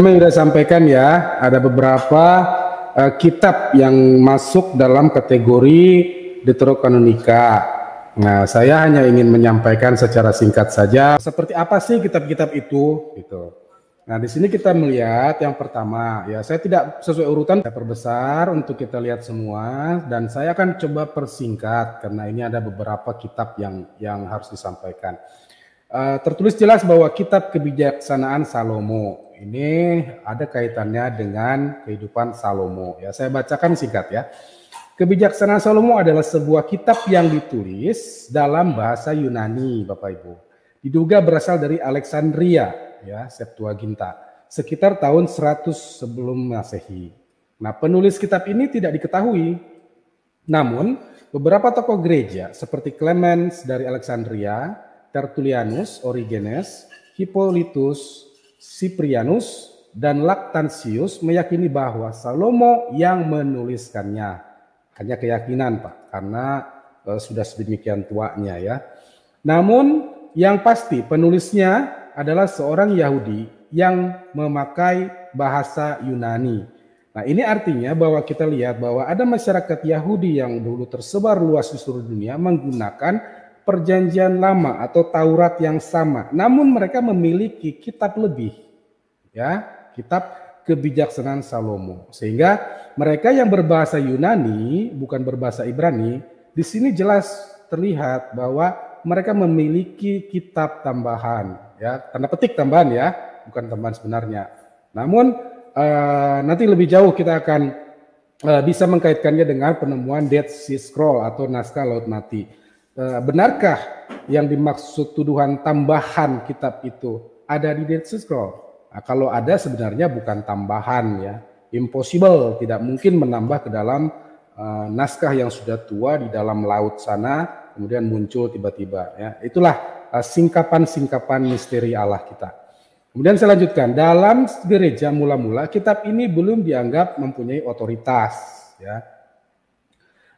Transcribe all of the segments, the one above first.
Kami sudah sampaikan ya, ada beberapa kitab yang masuk dalam kategori Deuterokanonika. Nah, saya hanya ingin menyampaikan secara singkat saja seperti apa sih kitab-kitab itu gitu. Nah, di sini kita melihat yang pertama ya, saya tidak sesuai urutan, saya perbesar untuk kita lihat semua dan saya akan coba persingkat karena ini ada beberapa kitab yang harus disampaikan. Tertulis jelas bahwa kitab kebijaksanaan Salomo ini ada kaitannya dengan kehidupan Salomo. Ya, saya bacakan singkat ya. Kebijaksanaan Salomo adalah sebuah kitab yang ditulis dalam bahasa Yunani, Bapak Ibu. Diduga berasal dari Alexandria, ya, Septuaginta, sekitar tahun 100 sebelum Masehi. Nah, penulis kitab ini tidak diketahui. Namun, beberapa tokoh gereja seperti Clemens dari Alexandria, Tertullianus, Origenes, Hippolytus, Cyprianus, dan Lactantius meyakini bahwa Salomo yang menuliskannya. Hanya keyakinan, Pak, karena sudah sedemikian tuanya ya. Namun yang pasti penulisnya adalah seorang Yahudi yang memakai bahasa Yunani. Nah, ini artinya bahwa kita lihat bahwa ada masyarakat Yahudi yang dulu tersebar luas di seluruh dunia menggunakan perjanjian lama atau Taurat yang sama. Namun mereka memiliki kitab lebih, ya, kitab kebijaksanaan Salomo. Sehingga mereka yang berbahasa Yunani, bukan berbahasa Ibrani, di sini jelas terlihat bahwa mereka memiliki kitab tambahan, ya, tanda petik tambahan ya, bukan tambahan sebenarnya. Namun nanti lebih jauh kita akan bisa mengkaitkannya dengan penemuan Dead Sea Scroll atau naskah Laut Mati. Benarkah yang dimaksud tuduhan tambahan kitab itu ada di Dead Sea Scroll? Nah, kalau ada sebenarnya bukan tambahan ya, impossible, tidak mungkin menambah ke dalam naskah yang sudah tua di dalam laut sana, kemudian muncul tiba-tiba ya. Itulah singkapan-singkapan misteri Allah kita. Kemudian saya lanjutkan, dalam gereja mula-mula kitab ini belum dianggap mempunyai otoritas ya.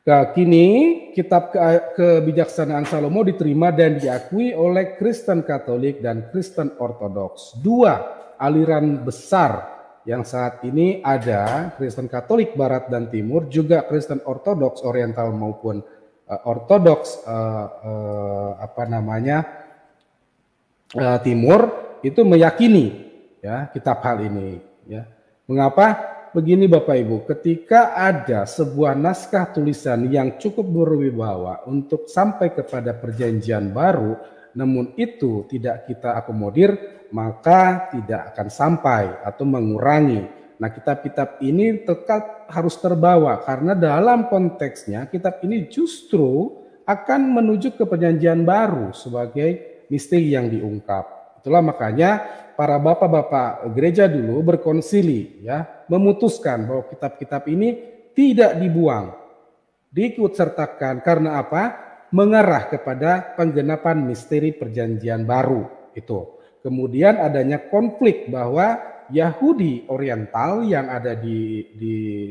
Nah, kini kitab kebijaksanaan Salomo diterima dan diakui oleh Kristen Katolik dan Kristen Ortodoks. Dua aliran besar yang saat ini ada, Kristen Katolik Barat dan Timur, juga Kristen Ortodoks Oriental maupun Ortodoks Timur itu meyakini ya kitab hal ini ya. Mengapa? Begini Bapak Ibu, ketika ada sebuah naskah tulisan yang cukup berwibawa untuk sampai kepada perjanjian baru, namun itu tidak kita akomodir, maka tidak akan sampai atau mengurangi. Nah, kitab-kitab ini tetap harus terbawa karena dalam konteksnya kitab ini justru akan menuju ke perjanjian baru sebagai misteri yang diungkap. Itulah makanya para bapak-bapak gereja dulu berkonsili ya, memutuskan bahwa kitab-kitab ini tidak dibuang, diikutsertakan karena apa? Mengarah kepada penggenapan misteri perjanjian baru itu. Kemudian adanya konflik bahwa Yahudi Oriental yang ada di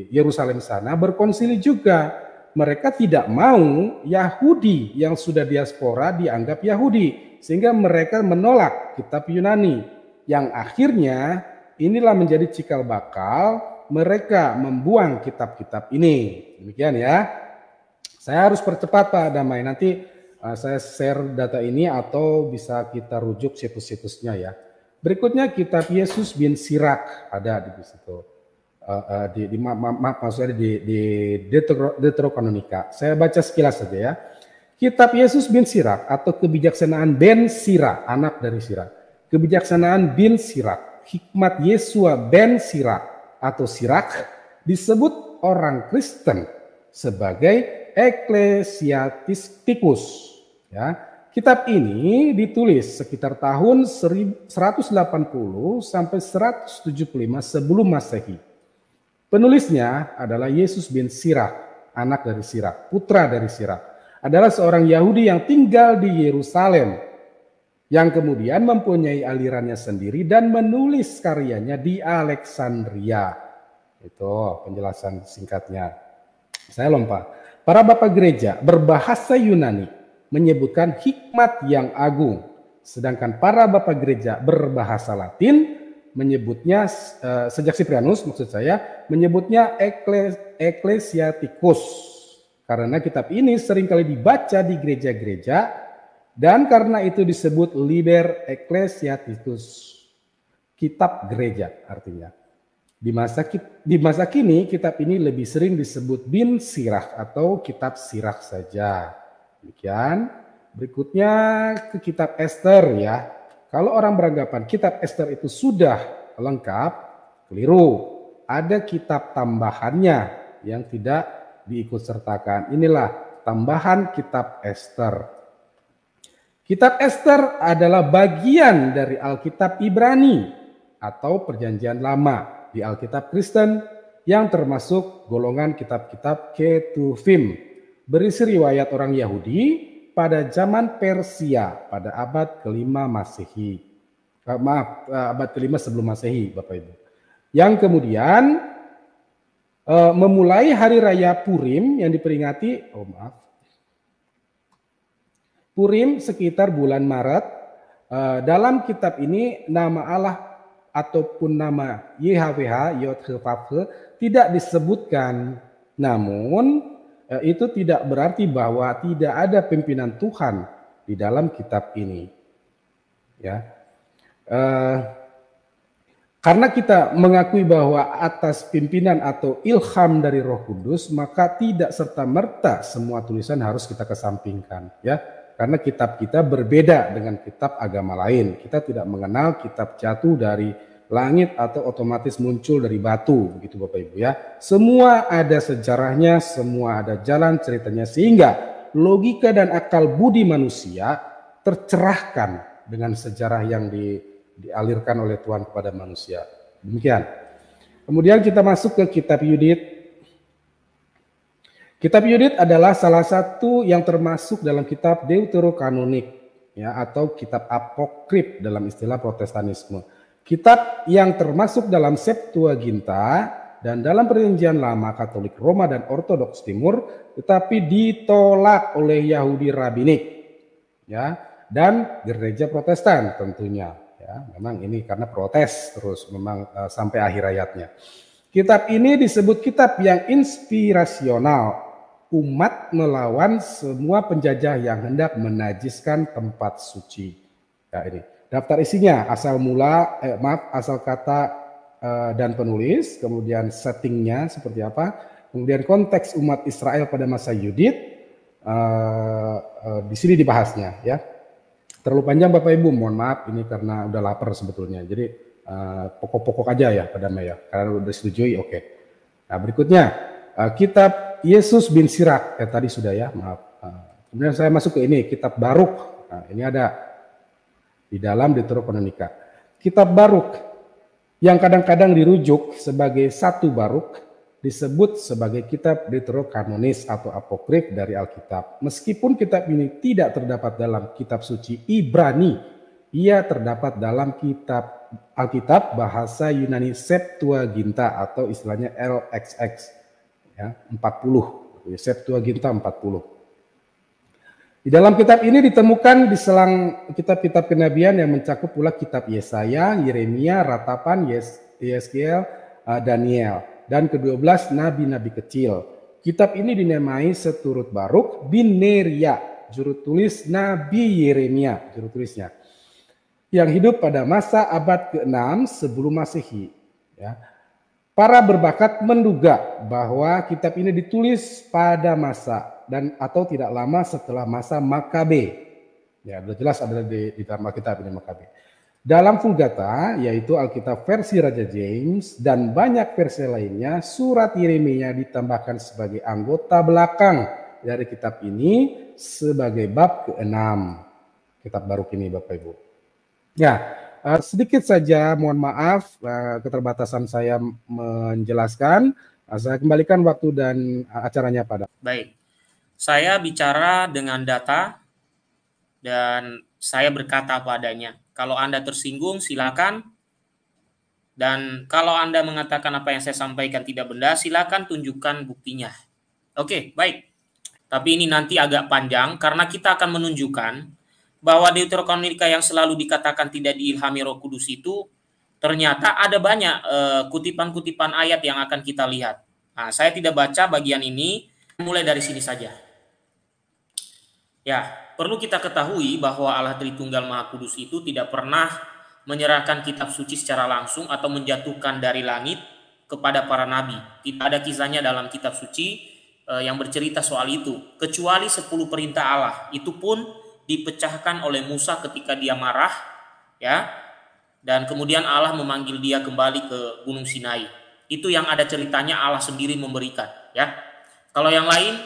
Yerusalem sana berkonsili juga. Mereka tidak mau Yahudi yang sudah diaspora dianggap Yahudi, sehingga mereka menolak kitab Yunani. Yang akhirnya inilah menjadi cikal bakal mereka membuang kitab-kitab ini. Demikian ya. Saya harus percepat Pak Damai, nanti saya share data ini atau bisa kita rujuk situs-situsnya ya. Berikutnya kitab Yesus bin Sirak ada di situ. Maksudnya di Deuterokanonika. Saya baca sekilas saja ya. Kitab Yesus bin Sirak atau kebijaksanaan Ben Sira, anak dari Sirak. Kebijaksanaan bin Sirak, hikmat Yesua ben Sirak atau Sirak disebut orang Kristen sebagai Ecclesiasticus. Ya, kitab ini ditulis sekitar tahun 180 sampai 175 sebelum Masehi. Penulisnya adalah Yesus bin Sirak, anak dari Sirak, putra dari Sirak. Adalah seorang Yahudi yang tinggal di Yerusalem, yang kemudian mempunyai alirannya sendiri dan menulis karyanya di Alexandria. Itu penjelasan singkatnya. Saya lompat. Para bapak gereja berbahasa Yunani menyebutkan hikmat yang agung, sedangkan para bapak gereja berbahasa Latin menyebutnya sejak Siprianus maksud saya menyebutnya Ecclesiasticus karena kitab ini seringkali dibaca di gereja-gereja dan karena itu disebut Liber Ecclesiasticus, kitab gereja artinya. Di masa kini kitab ini lebih sering disebut Bin Sirach atau kitab Sirach saja. Demikian. Berikutnya ke kitab Ester ya. Kalau orang beranggapan kitab Ester itu sudah lengkap, keliru. Ada kitab tambahannya yang tidak diikutsertakan. Inilah tambahan kitab Ester. Kitab Ester adalah bagian dari Alkitab Ibrani atau Perjanjian Lama di Alkitab Kristen yang termasuk golongan kitab-kitab Ketuvim, berisi riwayat orang Yahudi pada zaman Persia pada abad ke-5 Masehi. Abad ke-5 sebelum Masehi, Bapak Ibu. Yang kemudian memulai hari raya Purim yang diperingati, Purim sekitar bulan Maret. Dalam kitab ini nama Allah ataupun nama YHWH, Yod-Heh-Vav-Heh tidak disebutkan. Namun itu tidak berarti bahwa tidak ada pimpinan Tuhan di dalam kitab ini. Ya, karena kita mengakui bahwa atas pimpinan atau ilham dari Roh Kudus, maka tidak serta-merta semua tulisan harus kita kesampingkan. Ya, karena kitab kita berbeda dengan kitab agama lain. Kita tidak mengenal kitab jatuh dari langit atau otomatis muncul dari batu, begitu Bapak Ibu ya. Semua ada sejarahnya, semua ada jalan ceritanya, sehingga logika dan akal budi manusia tercerahkan dengan sejarah yang dialirkan oleh Tuhan kepada manusia. Demikian. Kemudian kita masuk ke kitab Yudit. Kitab Yudit adalah salah satu yang termasuk dalam kitab Deuterokanonik ya, atau kitab apokrif dalam istilah Protestanisme. Kitab yang termasuk dalam Septuaginta dan dalam Perjanjian Lama Katolik Roma dan Ortodoks Timur, tetapi ditolak oleh Yahudi Rabinik ya, dan gereja Protestan tentunya ya. Memang ini karena protes terus memang sampai akhir hayatnya. Kitab ini disebut kitab yang inspirasional. Umat melawan semua penjajah yang hendak menajiskan tempat suci. Ya, ini daftar isinya, asal kata dan penulis, kemudian settingnya seperti apa, kemudian konteks umat Israel pada masa Yudit, di sini dibahasnya ya. Terlalu panjang Bapak Ibu, mohon maaf ini karena udah lapar sebetulnya. Jadi pokok-pokok aja ya pada Maya, karena udah disetujui oke. Nah berikutnya kitab Yesus bin Sirach, tadi sudah ya, maaf. Kemudian saya masuk ke ini, kitab Baruk. Nah, ini ada di dalam Deuterokanonika. Kitab Baruk yang kadang-kadang dirujuk sebagai satu Baruk disebut sebagai kitab Deuterokanonis atau apokrif dari Alkitab. Meskipun kitab ini tidak terdapat dalam kitab suci Ibrani, ia terdapat dalam kitab Alkitab bahasa Yunani Septuaginta atau istilahnya LXX. Ya, 40, Septuaginta 40. Di dalam kitab ini ditemukan di selang kitab-kitab kenabian yang mencakup pula kitab Yesaya, Yeremia, Ratapan, Yeskiel, Daniel, dan ke-12 nabi-nabi kecil. Kitab ini dinamai seturut Baruk bin Neria, juru tulis Nabi Yeremia, juru tulisnya, yang hidup pada masa abad ke-6 sebelum Masehi. Ya. Para berbakat menduga bahwa kitab ini ditulis pada masa dan atau tidak lama setelah masa Makabe. Ya, sudah jelas ada di dalam Alkitab ini Makabe. Dalam Vulgata, yaitu Alkitab versi Raja James dan banyak versi lainnya, surat Yeremia ditambahkan sebagai anggota belakang dari kitab ini sebagai bab ke-6. Kitab Baruk ini Bapak Ibu. Ya, sedikit saja, mohon maaf keterbatasan saya menjelaskan. Saya kembalikan waktu dan acaranya pada. Baik, saya bicara dengan data dan saya berkata padanya. Kalau Anda tersinggung, silakan. Dan kalau Anda mengatakan apa yang saya sampaikan tidak benar, silakan tunjukkan buktinya. Oke, baik. Tapi ini nanti agak panjang karena kita akan menunjukkan bahwa Deuterokanonika yang selalu dikatakan tidak diilhami Roh Kudus itu ternyata ada banyak kutipan-kutipan ayat yang akan kita lihat. Nah, saya tidak baca bagian ini, mulai dari sini saja. Ya, perlu kita ketahui bahwa Allah Tritunggal Maha Kudus itu tidak pernah menyerahkan kitab suci secara langsung atau menjatuhkan dari langit kepada para nabi. Tidak ada kisahnya dalam kitab suci yang bercerita soal itu, kecuali 10 perintah Allah. Itu pun dipecahkan oleh Musa ketika dia marah, ya. Dan kemudian Allah memanggil dia kembali ke Gunung Sinai. Itu yang ada ceritanya Allah sendiri memberikan, ya. Kalau yang lain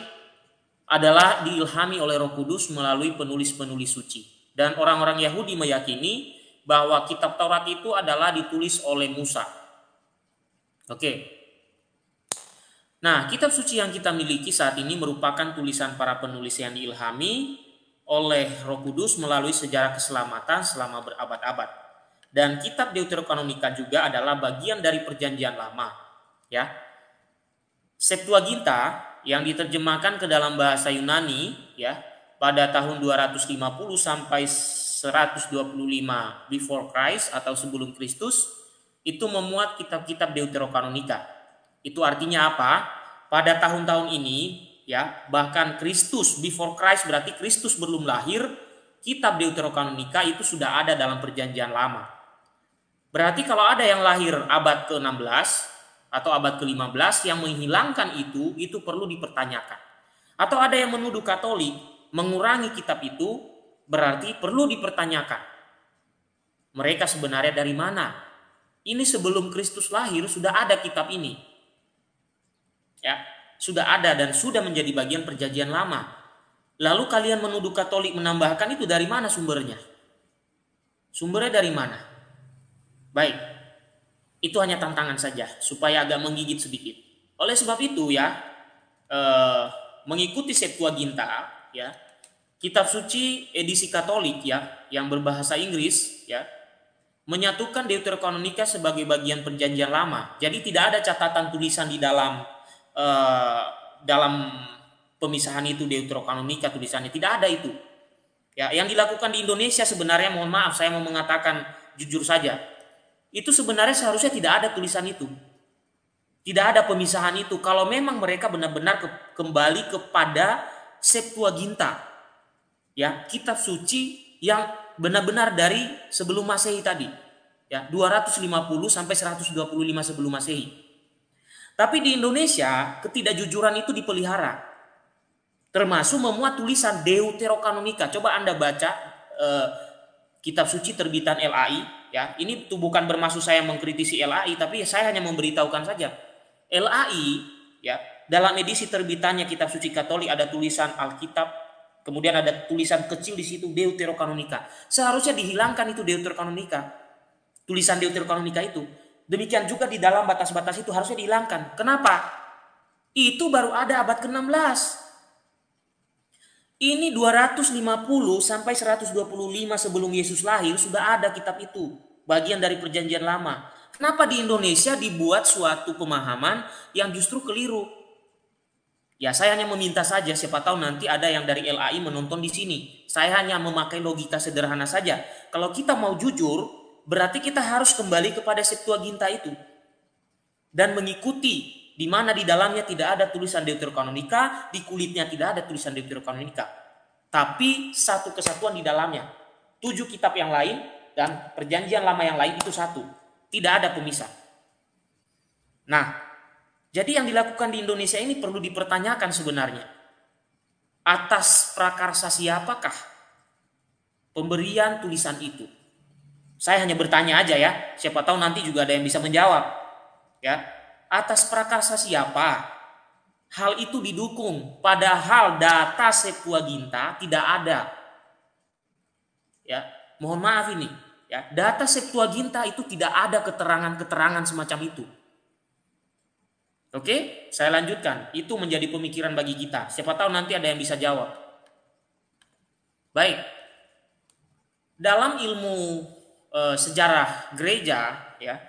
adalah diilhami oleh Roh Kudus melalui penulis-penulis suci. Dan orang-orang Yahudi meyakini bahwa kitab Taurat itu adalah ditulis oleh Musa. Oke. Nah, kitab suci yang kita miliki saat ini merupakan tulisan para penulis yang diilhami oleh Roh Kudus melalui sejarah keselamatan selama berabad-abad. Dan kitab Deuterokanonika juga adalah bagian dari perjanjian lama, ya. Septuaginta yang diterjemahkan ke dalam bahasa Yunani, ya, pada tahun 250 sampai 125 before Christ atau sebelum Kristus, itu memuat kitab-kitab Deuterokanonika. Itu artinya apa? Pada tahun-tahun ini, ya, bahkan Kristus before Christ berarti Kristus belum lahir, kitab Deuterokanonika itu sudah ada dalam perjanjian lama. Berarti kalau ada yang lahir abad ke-16 atau abad ke-15 yang menghilangkan itu perlu dipertanyakan. Atau ada yang menuduh Katolik mengurangi kitab itu, berarti perlu dipertanyakan. Mereka sebenarnya dari mana? Ini sebelum Kristus lahir sudah ada kitab ini. Ya, sudah ada dan sudah menjadi bagian perjanjian lama. Lalu kalian menuduh Katolik menambahkan itu dari mana sumbernya? Sumbernya dari mana? Baik, itu hanya tantangan saja supaya agak menggigit sedikit. Oleh sebab itu ya, mengikuti Septuaginta, ya, kitab suci edisi Katolik, ya, yang berbahasa Inggris, ya, menyatukan Deuterokanonika sebagai bagian perjanjian lama. Jadi tidak ada catatan tulisan di dalam pemisahan itu Deuterokanonika tulisannya, tidak ada itu. Ya, yang dilakukan di Indonesia sebenarnya, mohon maaf, saya mau mengatakan jujur saja, itu sebenarnya seharusnya tidak ada tulisan itu. Tidak ada pemisahan itu. Kalau memang mereka benar-benar kembali kepada Septuaginta, ya, kitab suci yang benar-benar dari sebelum Masehi tadi, ya, 250 sampai 125 sebelum Masehi. Tapi di Indonesia ketidakjujuran itu dipelihara, termasuk memuat tulisan Deuterokanonika. Coba Anda baca kitab suci terbitan LAI. Ya, ini tuh bukan bermaksud saya mengkritisi LAI, tapi saya hanya memberitahukan saja. LAI, ya, dalam edisi terbitannya kitab suci Katolik ada tulisan Alkitab, kemudian ada tulisan kecil di situ Deuterokanonika. Seharusnya dihilangkan itu Deuterokanonika, tulisan Deuterokanonika itu. Demikian juga di dalam batas-batas itu harusnya dihilangkan. Kenapa? Itu baru ada abad ke-16. Ini 250 sampai 125 sebelum Yesus lahir sudah ada kitab itu, bagian dari perjanjian lama. Kenapa di Indonesia dibuat suatu pemahaman yang justru keliru? Ya, saya hanya meminta saja, siapa tahu nanti ada yang dari LAI menonton di sini. Saya hanya memakai logika sederhana saja. Kalau kita mau jujur, berarti kita harus kembali kepada Septuaginta itu dan mengikuti, di mana di dalamnya tidak ada tulisan Deuterokanonika, di kulitnya tidak ada tulisan Deuterokanonika, tapi satu kesatuan di dalamnya. 7 kitab yang lain dan perjanjian lama yang lain itu satu, tidak ada pemisah. Nah, jadi yang dilakukan di Indonesia ini perlu dipertanyakan sebenarnya. Atas prakarsa siapakah pemberian tulisan itu? Saya hanya bertanya aja ya, siapa tahu nanti juga ada yang bisa menjawab. Ya. Atas prakarsa siapa hal itu didukung, padahal data Septuaginta tidak ada. Ya, mohon maaf ini, ya, data Septuaginta itu tidak ada keterangan-keterangan semacam itu. Oke, saya lanjutkan. Itu menjadi pemikiran bagi kita. Siapa tahu nanti ada yang bisa jawab. Baik. Dalam ilmu sejarah gereja, ya,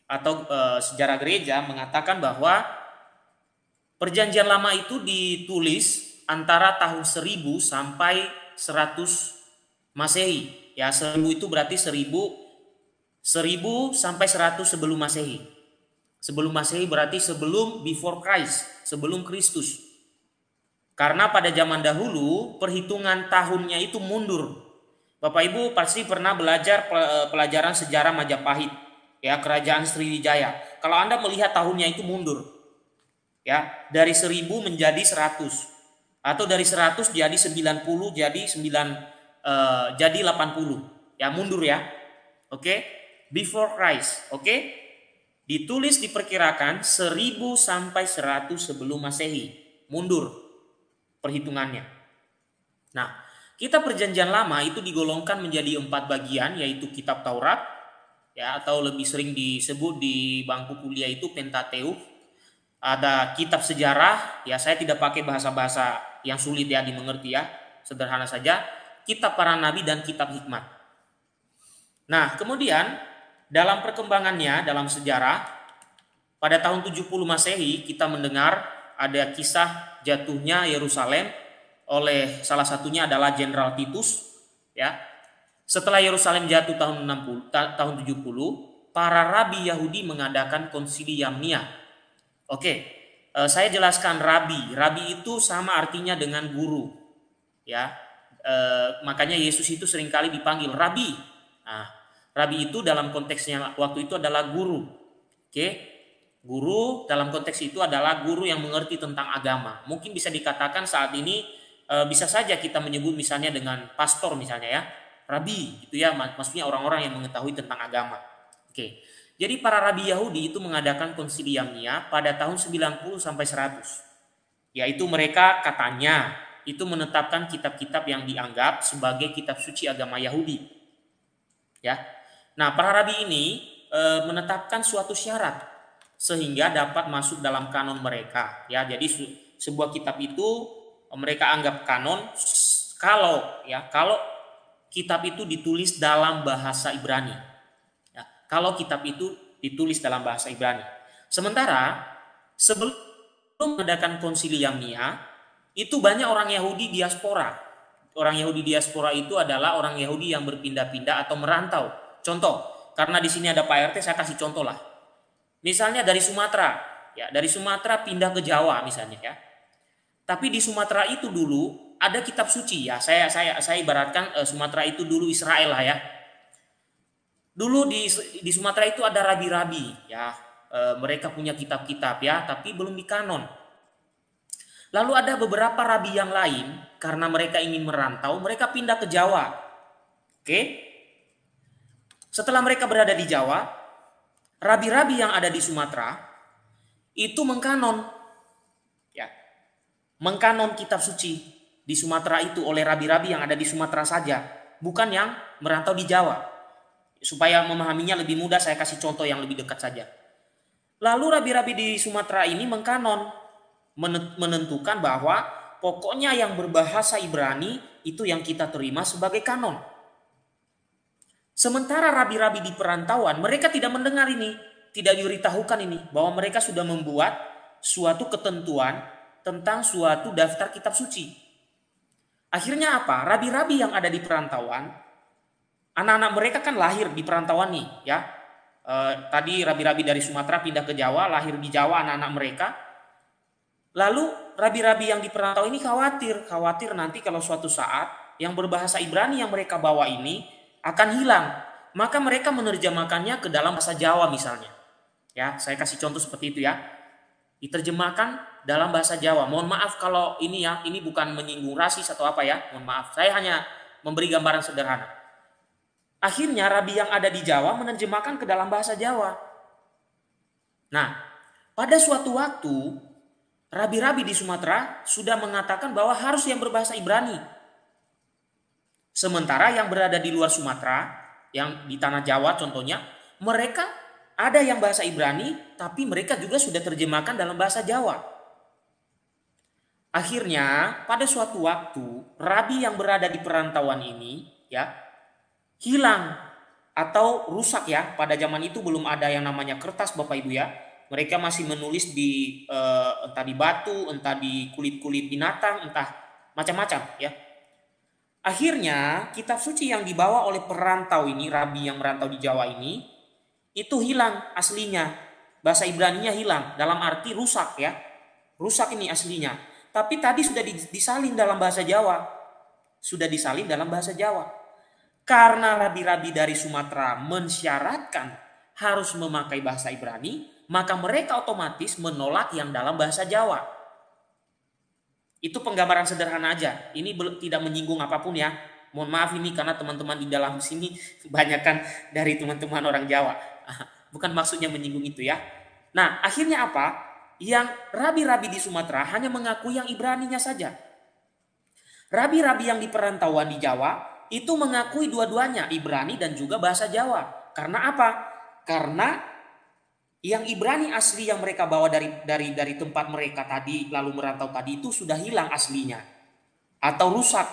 atau sejarah gereja mengatakan bahwa perjanjian lama itu ditulis antara tahun 1000 sampai 100 Masehi. Ya, 1000 itu berarti 1000 1000 sampai 100 sebelum Masehi. Sebelum Masehi berarti sebelum before Christ, sebelum Kristus. Karena pada zaman dahulu perhitungan tahunnya itu mundur. Bapak Ibu pasti pernah belajar pelajaran sejarah Majapahit, ya, kerajaan Sriwijaya. Kalau Anda melihat tahunnya itu mundur, ya, dari 1000 menjadi 100, atau dari 100 jadi 90, jadi 80, ya, mundur ya. Oke, before Christ, oke. Ditulis diperkirakan 1000 sampai 100 sebelum Masehi, mundur perhitungannya. Nah, kitab Perjanjian Lama itu digolongkan menjadi 4 bagian, yaitu kitab Taurat, ya, atau lebih sering disebut di bangku kuliah itu Pentateuch. Ada kitab sejarah, ya, saya tidak pakai bahasa-bahasa yang sulit ya dimengerti ya, sederhana saja. Kitab para nabi dan kitab hikmat. Nah, kemudian dalam perkembangannya dalam sejarah, pada tahun 70 Masehi kita mendengar ada kisah jatuhnya Yerusalem oleh salah satunya adalah Jenderal Titus, ya. Setelah Yerusalem jatuh tahun 70, para rabi Yahudi mengadakan konsili Yamnia. Oke, saya jelaskan rabi. Rabi itu sama artinya dengan guru, ya. Makanya Yesus itu seringkali dipanggil rabi. Nah, rabi itu dalam konteksnya waktu itu adalah guru. Oke, guru dalam konteks itu adalah guru yang mengerti tentang agama. Mungkin bisa dikatakan saat ini bisa saja kita menyebut misalnya dengan pastor misalnya ya, rabi gitu ya, maksudnya orang-orang yang mengetahui tentang agama. Oke. Jadi para rabi Yahudi itu mengadakan konsili Yamnia pada tahun 90 sampai 100. Yaitu mereka katanya itu menetapkan kitab-kitab yang dianggap sebagai kitab suci agama Yahudi. Ya. Nah, para rabi ini menetapkan suatu syarat sehingga dapat masuk dalam kanon mereka. Ya, jadi sebuah kitab itu mereka anggap kanon kalau kitab itu ditulis dalam bahasa Ibrani. Ya, kalau kitab itu ditulis dalam bahasa Ibrani. Sementara sebelum mengadakan konsili Yamnia, itu banyak orang Yahudi diaspora. Orang Yahudi diaspora itu adalah orang Yahudi yang berpindah-pindah atau merantau. Contoh, karena di sini ada Pak RT, saya kasih contoh lah. Misalnya dari Sumatera, ya, dari Sumatera pindah ke Jawa misalnya ya. Tapi di Sumatera itu dulu ada kitab suci ya. Saya ibaratkan Sumatera itu dulu Israel lah ya. Dulu di Sumatera itu ada rabi-rabi ya. Mereka punya kitab-kitab ya, tapi belum dikanon. Lalu ada beberapa rabi yang lain karena mereka ingin merantau, mereka pindah ke Jawa. Oke? Setelah mereka berada di Jawa, rabi-rabi yang ada di Sumatera itu mengkanon kitab suci di Sumatera itu oleh rabi-rabi yang ada di Sumatera saja, bukan yang merantau di Jawa. Supaya memahaminya lebih mudah, saya kasih contoh yang lebih dekat saja. Lalu rabi-rabi di Sumatera ini mengkanon, menentukan bahwa pokoknya yang berbahasa Ibrani itu yang kita terima sebagai kanon. Sementara rabi-rabi di perantauan, mereka tidak mendengar ini, tidak diberitahukan ini, bahwa mereka sudah membuat suatu ketentuan tentang suatu daftar kitab suci. Akhirnya apa? Rabi-rabi yang ada di perantauan, anak-anak mereka kan lahir di perantauan nih, ya. Tadi rabi-rabi dari Sumatera pindah ke Jawa, lahir di Jawa anak-anak mereka. Lalu rabi-rabi yang di perantauan ini khawatir nanti kalau suatu saat yang berbahasa Ibrani yang mereka bawa ini akan hilang. Maka mereka menerjemahkannya ke dalam bahasa Jawa misalnya. Ya, saya kasih contoh seperti itu ya. Diterjemahkan dalam bahasa Jawa. Mohon maaf kalau ini ya, ini bukan menyinggung rasis atau apa ya. Mohon maaf, saya hanya memberi gambaran sederhana. Akhirnya rabi yang ada di Jawa menerjemahkan ke dalam bahasa Jawa. Nah, pada suatu waktu rabi-rabi di Sumatera sudah mengatakan bahwa harus yang berbahasa Ibrani. Sementara yang berada di luar Sumatera, yang di tanah Jawa contohnya, mereka ada yang bahasa Ibrani, tapi mereka juga sudah terjemahkan dalam bahasa Jawa. Akhirnya pada suatu waktu rabi yang berada di perantauan ini ya hilang atau rusak ya. Pada zaman itu belum ada yang namanya kertas Bapak Ibu ya. Mereka masih menulis di entah di batu, entah di kulit-kulit binatang, entah macam-macam ya. Akhirnya kitab suci yang dibawa oleh perantau ini, rabi yang merantau di Jawa ini, itu hilang aslinya. Bahasa Ibraninya hilang, dalam arti rusak ya. Rusak ini aslinya. Tapi tadi sudah disalin dalam bahasa Jawa. Sudah disalin dalam bahasa Jawa. Karena rabi-rabi dari Sumatera mensyaratkan harus memakai bahasa Ibrani, maka mereka otomatis menolak yang dalam bahasa Jawa. Itu penggambaran sederhana aja. Ini tidak menyinggung apapun ya. Mohon maaf ini karena teman-teman di dalam sini kebanyakan dari teman-teman orang Jawa. Bukan maksudnya menyinggung itu ya. Nah, akhirnya apa? Yang rabi-rabi di Sumatera hanya mengakui yang Ibraninya saja. Rabi-rabi yang di perantauan di Jawa itu mengakui dua-duanya, Ibrani dan juga bahasa Jawa. Karena apa? Karena yang Ibrani asli yang mereka bawa dari tempat mereka tadi lalu merantau tadi itu sudah hilang aslinya. Atau rusak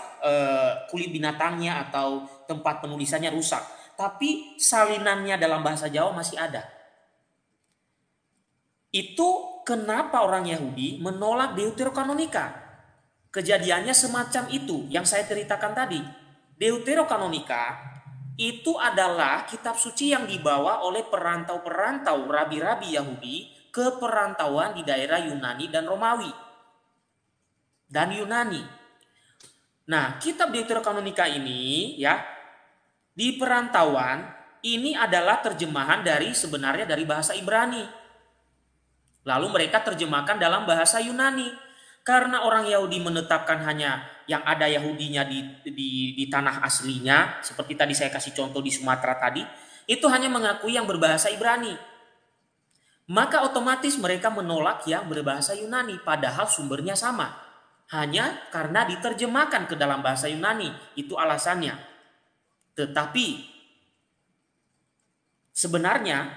kulit binatangnya atau tempat penulisannya rusak. Tapi salinannya dalam bahasa Jawa masih ada. Itu kenapa orang Yahudi menolak Deuterokanonika. Kejadiannya semacam itu yang saya ceritakan tadi. Deuterokanonika itu adalah kitab suci yang dibawa oleh perantau-perantau rabi-rabi Yahudi ke perantauan di daerah Yunani dan Romawi. Dan Yunani. Nah, kitab Deuterokanonika ini ya di perantauan ini adalah terjemahan sebenarnya dari bahasa Ibrani. Lalu mereka terjemahkan dalam bahasa Yunani. Karena orang Yahudi menetapkan hanya yang ada Yahudinya di tanah aslinya, seperti tadi saya kasih contoh di Sumatera tadi, itu hanya mengakui yang berbahasa Ibrani. Maka otomatis mereka menolak yang berbahasa Yunani, padahal sumbernya sama. Hanya karena diterjemahkan ke dalam bahasa Yunani, itu alasannya. Tetapi sebenarnya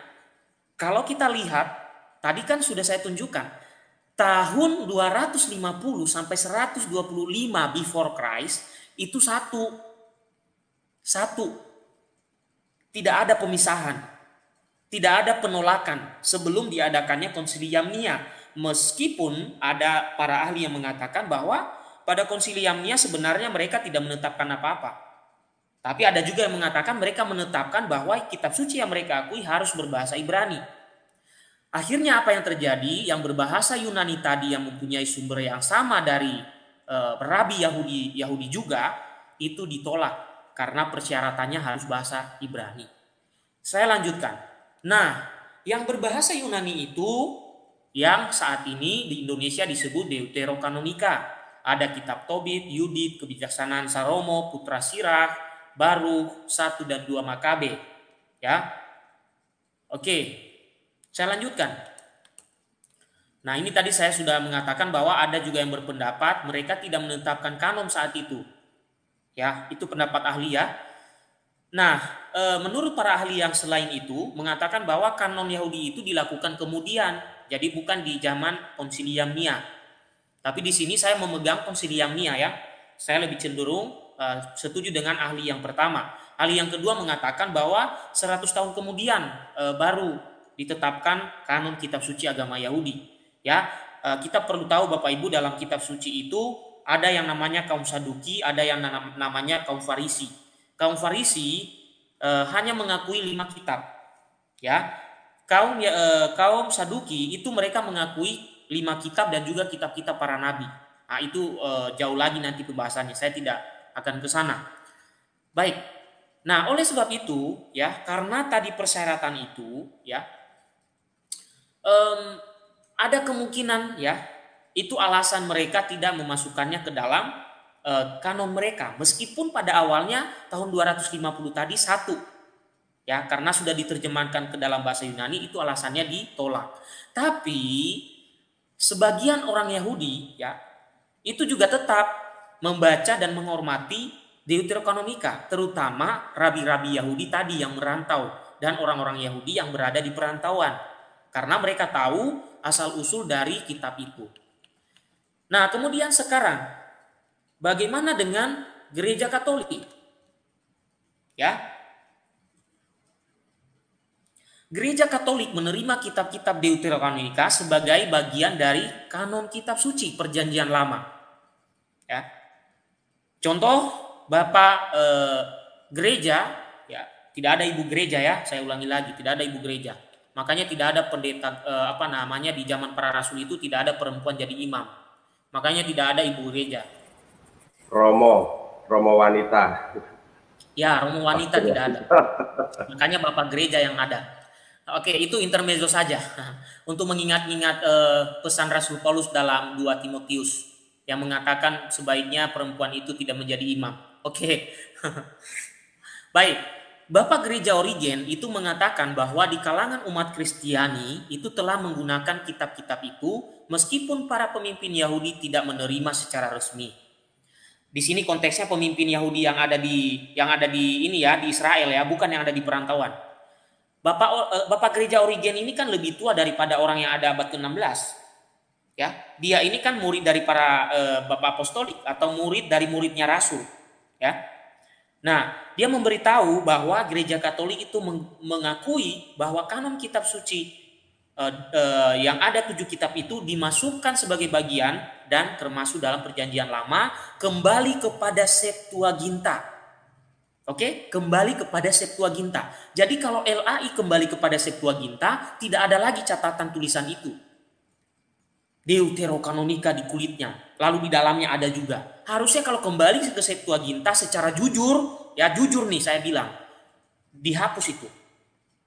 kalau kita lihat, tadi kan sudah saya tunjukkan, tahun 250 sampai 125 before Christ itu satu. Tidak ada pemisahan. Tidak ada penolakan sebelum diadakannya Konsilium Nia. Meskipun ada para ahli yang mengatakan bahwa pada Konsilium Nia sebenarnya mereka tidak menetapkan apa-apa. Tapi ada juga yang mengatakan mereka menetapkan bahwa kitab suci yang mereka akui harus berbahasa Ibrani. Akhirnya apa yang terjadi? Yang berbahasa Yunani tadi yang mempunyai sumber yang sama dari rabi Yahudi juga itu ditolak karena persyaratannya harus bahasa Ibrani. Saya lanjutkan. Nah, yang berbahasa Yunani itu yang saat ini di Indonesia disebut Deuterokanonika. Ada kitab Tobit, Yudit, Kebijaksanaan Salomo, Putra Sirach, Barukh, 1 dan 2 Makabe. Ya. Oke. Saya lanjutkan. Nah, ini tadi saya sudah mengatakan bahwa ada juga yang berpendapat mereka tidak menetapkan kanon saat itu. Ya, itu pendapat ahli ya. Nah, menurut para ahli yang selain itu mengatakan bahwa kanon Yahudi itu dilakukan kemudian, jadi bukan di zaman Konsilium Nia. Tapi di sini saya memegang Konsilium Nia ya. Saya lebih cenderung setuju dengan ahli yang pertama. Ahli yang kedua mengatakan bahwa 100 tahun kemudian baru ditetapkan kanon kitab suci agama Yahudi. Ya, kita perlu tahu Bapak Ibu dalam kitab suci itu ada yang namanya kaum Saduki, ada yang namanya kaum Farisi. Kaum Farisi hanya mengakui 5 kitab. Ya, kaum Saduki itu mereka mengakui 5 kitab dan juga kitab-kitab para nabi. Nah, itu jauh lagi nanti pembahasannya. Saya tidak akan ke sana. Baik. Nah, oleh sebab itu, ya, karena tadi persyaratan itu, ya, ada kemungkinan, ya, itu alasan mereka tidak memasukkannya ke dalam kanon mereka. Meskipun pada awalnya tahun 250 tadi satu, ya, karena sudah diterjemahkan ke dalam bahasa Yunani, itu alasannya ditolak. Tapi sebagian orang Yahudi, ya, itu juga tetap membaca dan menghormati Deuterokanonika, terutama rabi-rabi Yahudi tadi yang merantau dan orang-orang Yahudi yang berada di perantauan. Karena mereka tahu asal-usul dari kitab itu. Nah, kemudian sekarang bagaimana dengan gereja Katolik? Ya. Gereja Katolik menerima kitab-kitab Deuterokanonika sebagai bagian dari kanon kitab suci Perjanjian Lama. Ya. Contoh Bapak gereja, ya, Tidak ada ibu gereja ya, saya ulangi lagi, tidak ada ibu gereja. Makanya tidak ada pendeta di zaman para rasul itu tidak ada perempuan jadi imam. Makanya tidak ada ibu gereja. Romo wanita. Ya, romo wanita tidak ada. Makanya bapak gereja yang ada. Oke, itu intermezzo saja untuk mengingat-ingat pesan Rasul Paulus dalam 2 Timotius yang mengatakan sebaiknya perempuan itu tidak menjadi imam. Oke. Baik, Bapak Gereja Origen itu mengatakan bahwa di kalangan umat Kristiani itu telah menggunakan kitab-kitab itu meskipun para pemimpin Yahudi tidak menerima secara resmi. Di sini konteksnya pemimpin Yahudi yang ada di ini ya, di Israel ya, bukan yang ada di perantauan. Bapak Gereja Origen ini kan lebih tua daripada orang yang ada abad ke-16. Ya, dia ini kan murid dari para bapak apostolik atau murid dari muridnya rasul, ya. Nah, dia memberitahu bahwa Gereja Katolik itu mengakui bahwa kanon kitab suci yang ada 7 kitab itu dimasukkan sebagai bagian dan termasuk dalam Perjanjian Lama kembali kepada Septuaginta. Oke, kembali kepada Septuaginta. Jadi kalau LAI kembali kepada Septuaginta, tidak ada lagi catatan tulisan itu. Deuterokanonika di kulitnya, lalu di dalamnya ada juga. Harusnya kalau kembali ke Septuaginta secara jujur, ya jujur nih saya bilang, dihapus itu.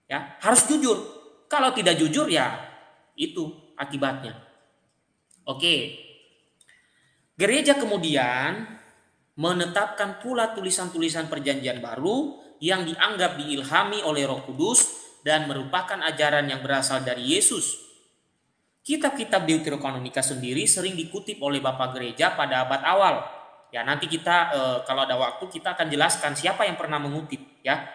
Ya, harus jujur. Kalau tidak jujur ya itu akibatnya. Oke. Gereja kemudian menetapkan pula tulisan-tulisan Perjanjian Baru yang dianggap diilhami oleh Roh Kudus dan merupakan ajaran yang berasal dari Yesus. Kitab-kitab Deuterokanonika sendiri sering dikutip oleh Bapak Gereja pada abad awal. Ya, nanti kita kalau ada waktu kita akan jelaskan siapa yang pernah mengutip ya.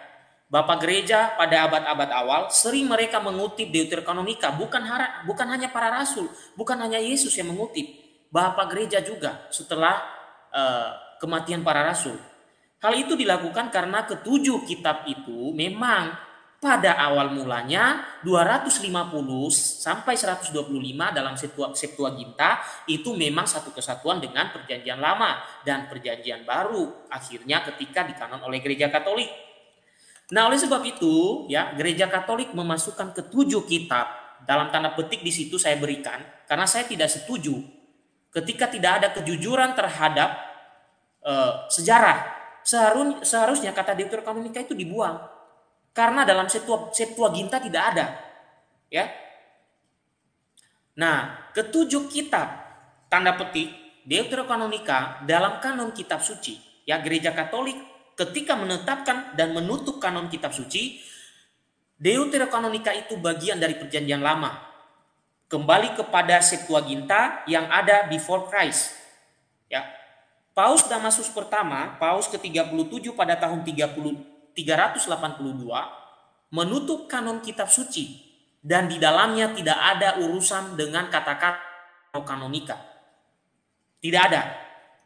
Bapak Gereja pada abad-abad awal sering mereka mengutip Deuterokanonika, bukan hanya para rasul, bukan hanya Yesus yang mengutip. Bapak Gereja juga setelah kematian para rasul. Hal itu dilakukan karena ketujuh kitab itu memang pada awal mulanya 250 sampai 125 dalam Septuaginta itu memang satu kesatuan dengan Perjanjian Lama dan Perjanjian Baru akhirnya ketika dikanon oleh Gereja Katolik. Nah, oleh sebab itu ya Gereja Katolik memasukkan ketujuh kitab dalam tanda petik di situ saya berikan karena saya tidak setuju ketika tidak ada kejujuran terhadap sejarah. Seharusnya kata Deuterokanonika itu dibuang. Karena dalam Septuaginta tidak ada. Ya. Nah, ketujuh kitab tanda petik Deuterokanonika dalam kanon kitab suci. Ya, Gereja Katolik ketika menetapkan dan menutup kanon kitab suci, Deuterokanonika itu bagian dari Perjanjian Lama. Kembali kepada Septuaginta yang ada before Christ. Ya. Paus Damasus pertama, Paus ke-37 pada tahun 382 menutup kanon kitab suci dan di dalamnya tidak ada urusan dengan kata-kata kanonika. Tidak ada.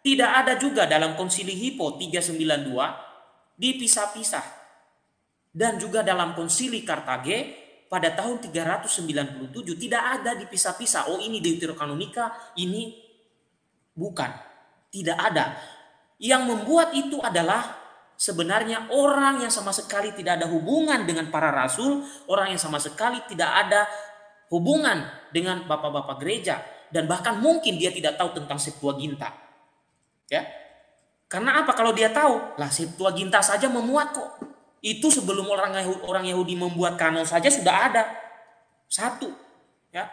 Tidak ada juga dalam Konsili Hippo 392 dipisah-pisah. Dan juga dalam Konsili Kartage pada tahun 397 tidak ada dipisah-pisah. Oh, ini Deuterokanonika, ini bukan. Tidak ada. Yang membuat itu adalah sebenarnya orang yang sama sekali tidak ada hubungan dengan para rasul, orang yang sama sekali tidak ada hubungan dengan bapak-bapak gereja, dan bahkan mungkin dia tidak tahu tentang Septuaginta. Ya. Karena apa? Kalau dia tahu, lah Septuaginta saja memuat kok. Itu sebelum orang Yahudi membuat kanon saja sudah ada. Satu. Ya.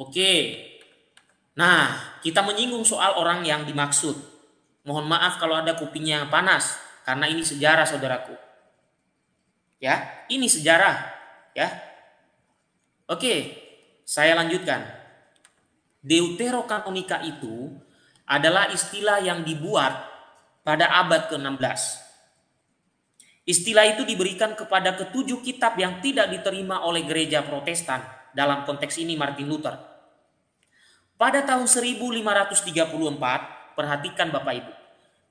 Oke. Nah, kita menyinggung soal orang yang dimaksud. Mohon maaf kalau ada kupingnya yang panas, karena ini sejarah saudaraku. Ya, ini sejarah. Ya. Oke, saya lanjutkan. Deuterokanonika itu adalah istilah yang dibuat pada abad ke-16. Istilah itu diberikan kepada ketujuh kitab yang tidak diterima oleh gereja Protestan, dalam konteks ini Martin Luther. Pada tahun 1534, perhatikan Bapak Ibu.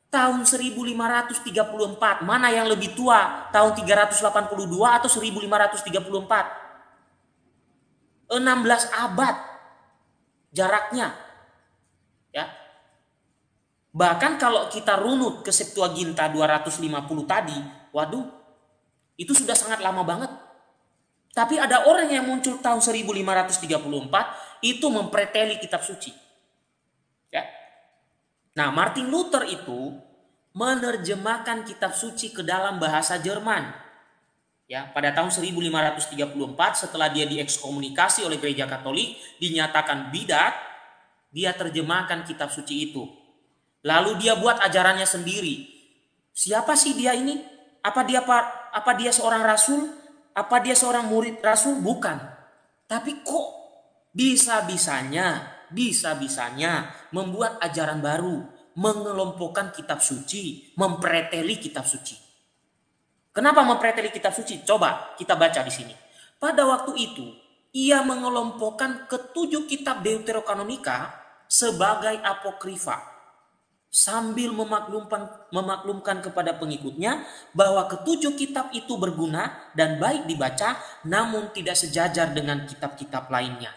Tahun 1534, mana yang lebih tua? Tahun 382 atau 1534? 16 abad jaraknya. Ya. Bahkan kalau kita runut ke Septuaginta 250 tadi, waduh, Itu sudah sangat lama banget. Tapi ada orang yang muncul tahun 1534 itu mempreteli kitab suci. Ya. Nah, Martin Luther itu menerjemahkan kitab suci ke dalam bahasa Jerman. Ya, pada tahun 1534 setelah dia diekskomunikasi oleh gereja Katolik, dinyatakan bidat, dia terjemahkan kitab suci itu. Lalu dia buat ajarannya sendiri. Siapa sih dia ini? Apa dia seorang rasul? Apa dia seorang murid rasul? Bukan. Tapi kok bisa-bisanya membuat ajaran baru, mengelompokkan kitab suci, mempreteli kitab suci. Kenapa mempreteli kitab suci? Coba kita baca di sini. Pada waktu itu, ia mengelompokkan ketujuh kitab Deuterokanonika sebagai apokrifa, sambil memaklumkan kepada pengikutnya bahwa ketujuh kitab itu berguna dan baik dibaca, namun tidak sejajar dengan kitab-kitab lainnya.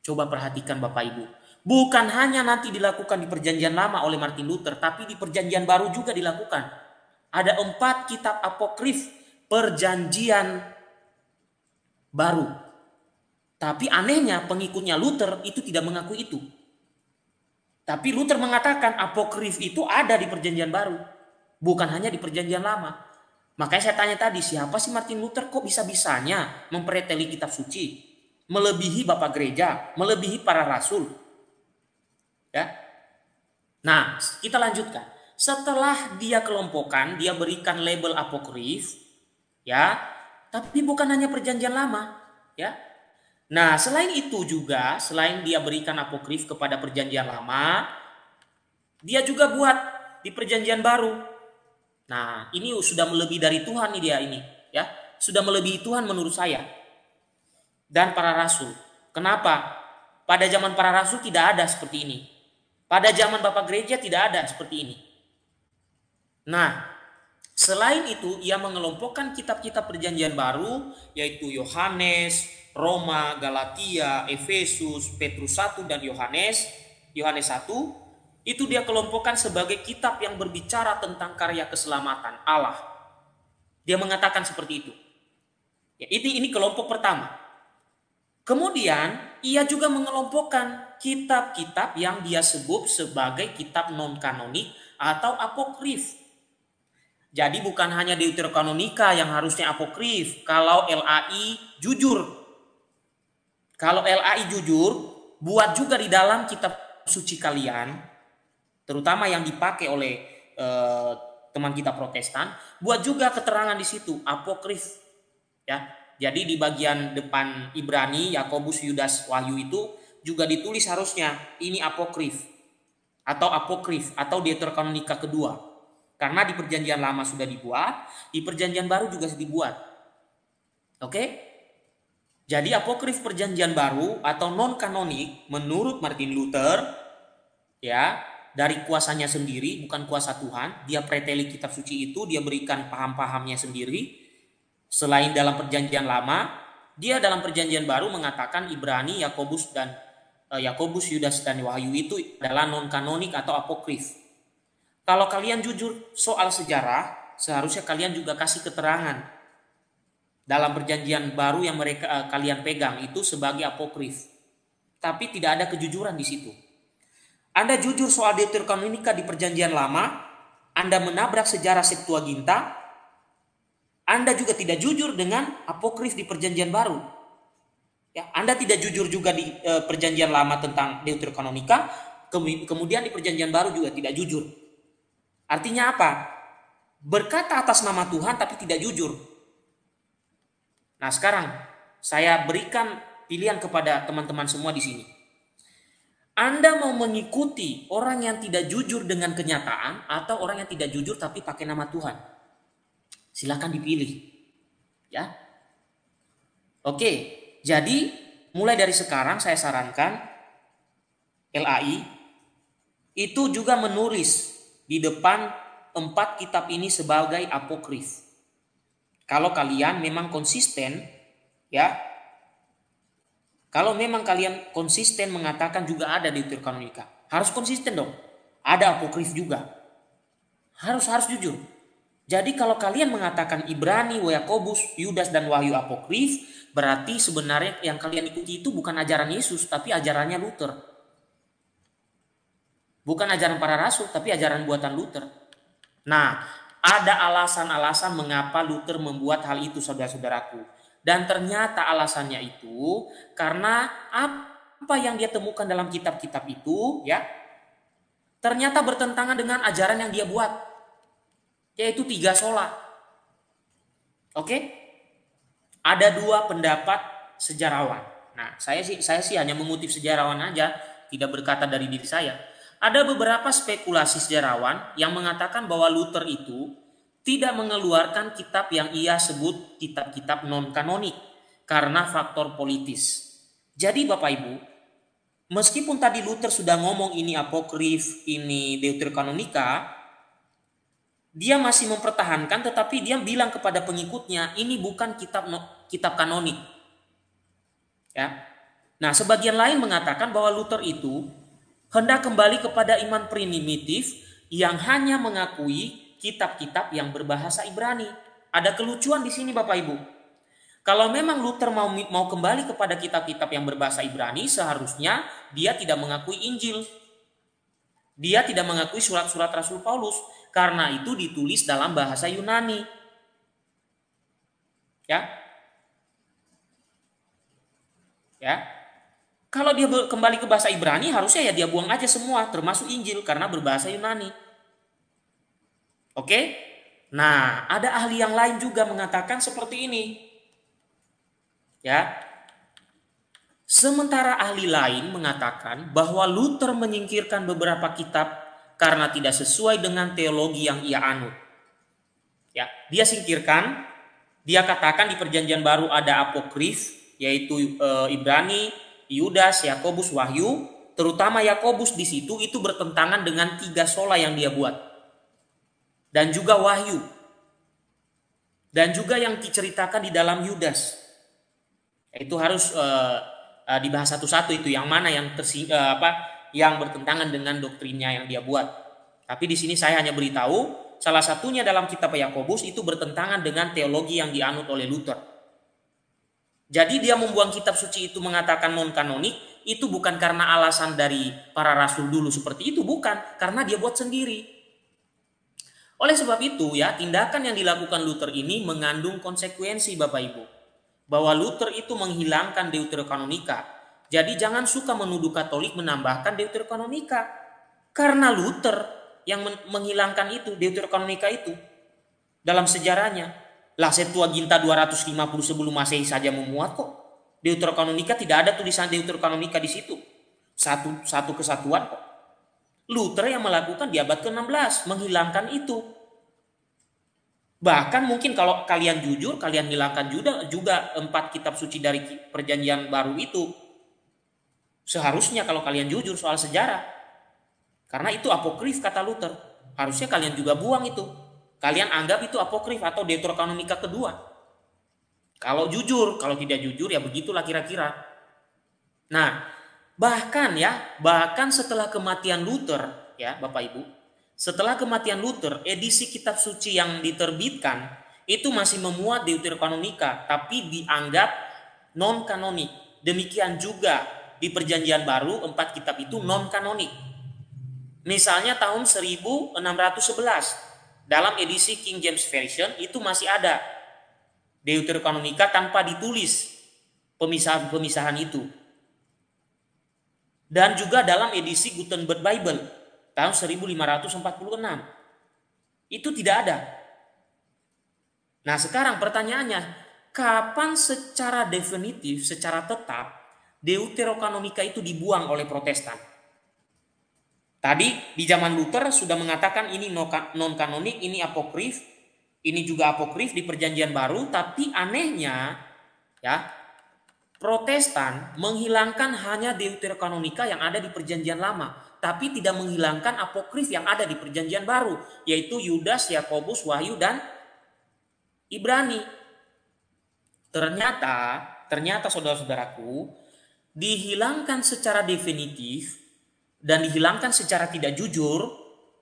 Coba perhatikan Bapak Ibu. Bukan hanya nanti dilakukan di Perjanjian Lama oleh Martin Luther, tapi di Perjanjian Baru juga dilakukan. Ada 4 kitab apokrif Perjanjian Baru. Tapi anehnya pengikutnya Luther itu tidak mengakui itu. Tapi Luther mengatakan apokrif itu ada di Perjanjian Baru, bukan hanya di Perjanjian Lama. Makanya saya tanya tadi, siapa sih Martin Luther kok bisa-bisanya mempreteli kitab suci, melebihi Bapak Gereja, melebihi para rasul? Ya. Nah, kita lanjutkan. Setelah dia kelompokkan, dia berikan label apokrif, ya. Tapi bukan hanya Perjanjian Lama, ya. Nah, selain itu juga, selain dia berikan apokrif kepada Perjanjian Lama, dia juga buat di Perjanjian Baru. Nah, ini sudah melebihi dari Tuhan nih dia ini, ya. Sudah melebihi Tuhan menurut saya. Dan para rasul. Kenapa? Pada zaman para rasul tidak ada seperti ini. Pada zaman Bapak Gereja tidak ada seperti ini. Nah, selain itu ia mengelompokkan kitab-kitab Perjanjian Baru, yaitu Yohanes, Roma, Galatia, Efesus, Petrus 1 dan Yohanes 1, itu dia kelompokkan sebagai kitab yang berbicara tentang karya keselamatan Allah. Dia mengatakan seperti itu. Ya, ini kelompok pertama. Kemudian ia juga mengelompokkan kitab-kitab yang dia sebut sebagai kitab non-kanonik atau apokrif. Jadi bukan hanya Deuterokanonika yang harusnya apokrif kalau LAI jujur. Kalau LAI jujur, buat juga di dalam kitab suci kalian, terutama yang dipakai oleh teman kita Protestan, buat juga keterangan di situ apokrif. Ya, jadi di bagian depan Ibrani, Yakobus, Yudas, Wahyu itu juga ditulis harusnya ini apokrif atau Deuterokanonika kedua. Karena di Perjanjian Lama sudah dibuat, di Perjanjian Baru juga dibuat. Oke? Jadi apokrif Perjanjian Baru atau non-kanonik menurut Martin Luther, ya, dari kuasanya sendiri, bukan kuasa Tuhan, dia preteli kitab suci itu, dia berikan paham-pahamnya sendiri. Selain dalam Perjanjian Lama, dia dalam Perjanjian Baru mengatakan Ibrani, Yakobus, Yudas dan Wahyu itu adalah non-kanonik atau apokrif. Kalau kalian jujur soal sejarah, seharusnya kalian juga kasih keterangan dalam Perjanjian Baru yang kalian pegang itu sebagai apokrif. Tapi tidak ada kejujuran di situ. Anda jujur soal Deuterokanonika di Perjanjian Lama, Anda menabrak sejarah Septuaginta, Anda juga tidak jujur dengan apokrif di Perjanjian Baru. Ya, Anda tidak jujur juga di Perjanjian Lama tentang Deuterokanonika, kemudian di Perjanjian Baru juga tidak jujur. Artinya apa? Berkata atas nama Tuhan tapi tidak jujur. Nah, sekarang saya berikan pilihan kepada teman-teman semua di sini. Anda mau mengikuti orang yang tidak jujur dengan kenyataan atau orang yang tidak jujur tapi pakai nama Tuhan? Silakan dipilih. Ya. Oke, jadi mulai dari sekarang saya sarankan LAI itu juga menulis di depan 4 kitab ini sebagai apokrif. Kalau kalian memang konsisten, ya, kalau memang kalian konsisten mengatakan juga ada di Deuterokanonika, harus konsisten dong. Ada apokrif juga, harus jujur. Jadi kalau kalian mengatakan Ibrani, Yakobus, Yudas, dan Wahyu apokrif, berarti sebenarnya yang kalian ikuti itu bukan ajaran Yesus, tapi ajarannya Luther. Bukan ajaran para rasul, tapi ajaran buatan Luther. Nah, ada alasan-alasan mengapa Luther membuat hal itu, saudara-saudaraku. Dan ternyata alasannya itu karena apa yang dia temukan dalam kitab-kitab itu, ya, ternyata bertentangan dengan ajaran yang dia buat, yaitu 3 sola. Oke? Ada 2 pendapat sejarawan. Nah, saya sih hanya mengutip sejarawan aja, tidak berkata dari diri saya. Ada beberapa spekulasi sejarawan yang mengatakan bahwa Luther itu tidak mengeluarkan kitab yang ia sebut kitab-kitab non-kanonik karena faktor politis. Jadi Bapak Ibu, meskipun tadi Luther sudah ngomong ini apokrif, ini deuterokanonika, dia masih mempertahankan, tetapi dia bilang kepada pengikutnya, ini bukan kitab kanonik. Ya. Nah, sebagian lain mengatakan bahwa Luther itu hendak kembali kepada iman primitif yang hanya mengakui kitab-kitab yang berbahasa Ibrani. Ada kelucuan di sini Bapak Ibu. Kalau memang Luther mau kembali kepada kitab-kitab yang berbahasa Ibrani, seharusnya dia tidak mengakui Injil. Dia tidak mengakui surat-surat Rasul Paulus, karena itu ditulis dalam bahasa Yunani. Ya. Ya. Kalau dia kembali ke bahasa Ibrani, harusnya ya dia buang aja semua, termasuk Injil, karena berbahasa Yunani. Oke? Nah, ada ahli yang lain juga mengatakan seperti ini. Ya. Sementara ahli lain mengatakan bahwa Luther menyingkirkan beberapa kitab karena tidak sesuai dengan teologi yang ia anut. Ya, dia singkirkan, dia katakan di Perjanjian Baru ada apokrif, yaitu Ibrani, Yudas, Yakobus, Wahyu, terutama Yakobus di situ itu bertentangan dengan 3 sola yang dia buat. Dan juga Wahyu. Dan juga yang diceritakan di dalam Yudas. Itu harus dibahas satu-satu itu yang mana yang yang bertentangan dengan doktrinnya yang dia buat. Tapi di sini saya hanya beritahu salah satunya dalam kitab Yakobus itu bertentangan dengan teologi yang dianut oleh Luther. Jadi dia membuang kitab suci itu mengatakan non-kanonik, itu bukan karena alasan dari para rasul dulu seperti itu, bukan. Karena dia buat sendiri. Oleh sebab itu ya, tindakan yang dilakukan Luther ini mengandung konsekuensi Bapak Ibu. Bahwa Luther itu menghilangkan deuterokanonika. Jadi jangan suka menuduh Katolik menambahkan deuterokanonika. Karena Luther yang menghilangkan itu, deuterokanonika itu. Dalam sejarahnya. Lah Septuaginta 250 sebelum Masehi saja memuat kok. Deuterokanonika tidak ada tulisan deuterokanonika di situ. Satu kesatuan kok. Luther yang melakukan di abad ke-16 menghilangkan itu. Bahkan mungkin kalau kalian jujur, kalian hilangkan juga 4 kitab suci dari Perjanjian Baru itu. Seharusnya kalau kalian jujur soal sejarah. Karena itu apokrif kata Luther. Harusnya kalian juga buang itu. Kalian anggap itu apokrif atau deuterokanonika kedua. Kalau jujur, kalau tidak jujur ya begitulah kira-kira. Nah, bahkan setelah kematian Luther, ya Bapak Ibu, setelah kematian Luther, edisi kitab suci yang diterbitkan itu masih memuat deuterokanonika, tapi dianggap non-kanonik. Demikian juga di Perjanjian Baru 4 kitab itu non-kanonik. Misalnya tahun 1611 dalam edisi King James Version itu masih ada deuterokanonika tanpa ditulis pemisahan-pemisahan itu. Dan juga dalam edisi Gutenberg Bible tahun 1546. Itu tidak ada. Nah, sekarang pertanyaannya, kapan secara definitif, secara tetap deuterokanonika itu dibuang oleh Protestan? Tadi di zaman Luther sudah mengatakan ini non-kanonik, ini apokrif, ini juga apokrif di Perjanjian Baru, tapi anehnya ya, Protestan menghilangkan hanya deuterokanonika yang ada di Perjanjian Lama, tapi tidak menghilangkan apokrif yang ada di Perjanjian Baru, yaitu Yudas, Yakobus, Wahyu, dan Ibrani. Ternyata saudara-saudaraku, dihilangkan secara definitif dan dihilangkan secara tidak jujur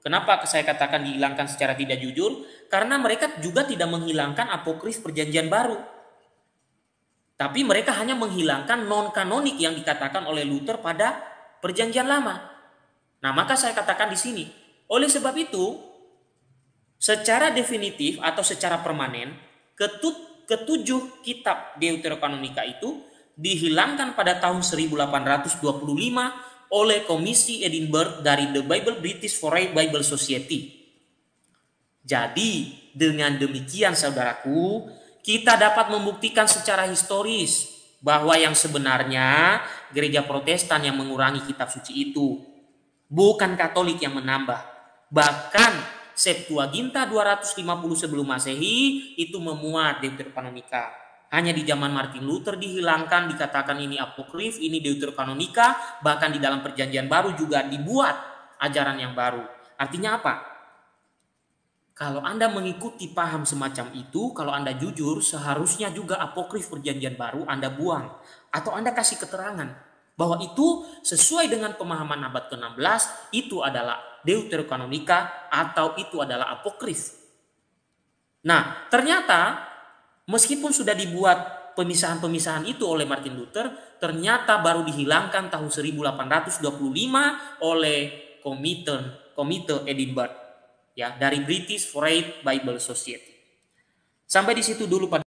Kenapa saya katakan dihilangkan secara tidak jujur? Karena mereka juga tidak menghilangkan apokrif Perjanjian Baru. Tapi mereka hanya menghilangkan non-kanonik yang dikatakan oleh Luther pada Perjanjian Lama. Nah, maka saya katakan di sini, oleh sebab itu, secara definitif atau secara permanen, ketujuh kitab Deuterokanonika itu dihilangkan pada tahun 1825 oleh Komisi Edinburgh dari The British Foreign Bible Society. Jadi, dengan demikian saudaraku, kita dapat membuktikan secara historis bahwa yang sebenarnya gereja Protestan yang mengurangi kitab suci itu, bukan Katolik yang menambah. Bahkan Septuaginta 250 sebelum Masehi itu memuat Deuterokanonika. Hanya di zaman Martin Luther dihilangkan, dikatakan ini apokrif, ini Deuterokanonika, bahkan di dalam Perjanjian Baru juga dibuat ajaran yang baru. Artinya apa? Kalau Anda mengikuti paham semacam itu, kalau Anda jujur, seharusnya juga apokrif Perjanjian Baru Anda buang. Atau Anda kasih keterangan bahwa itu sesuai dengan pemahaman abad ke-16, itu adalah Deuterokanonika atau itu adalah apokrif. Nah, ternyata meskipun sudah dibuat pemisahan-pemisahan itu oleh Martin Luther, ternyata baru dihilangkan tahun 1825 oleh Komite Edinburgh, ya, dari British Foreign Bible Society. Sampai di situ dulu Pak.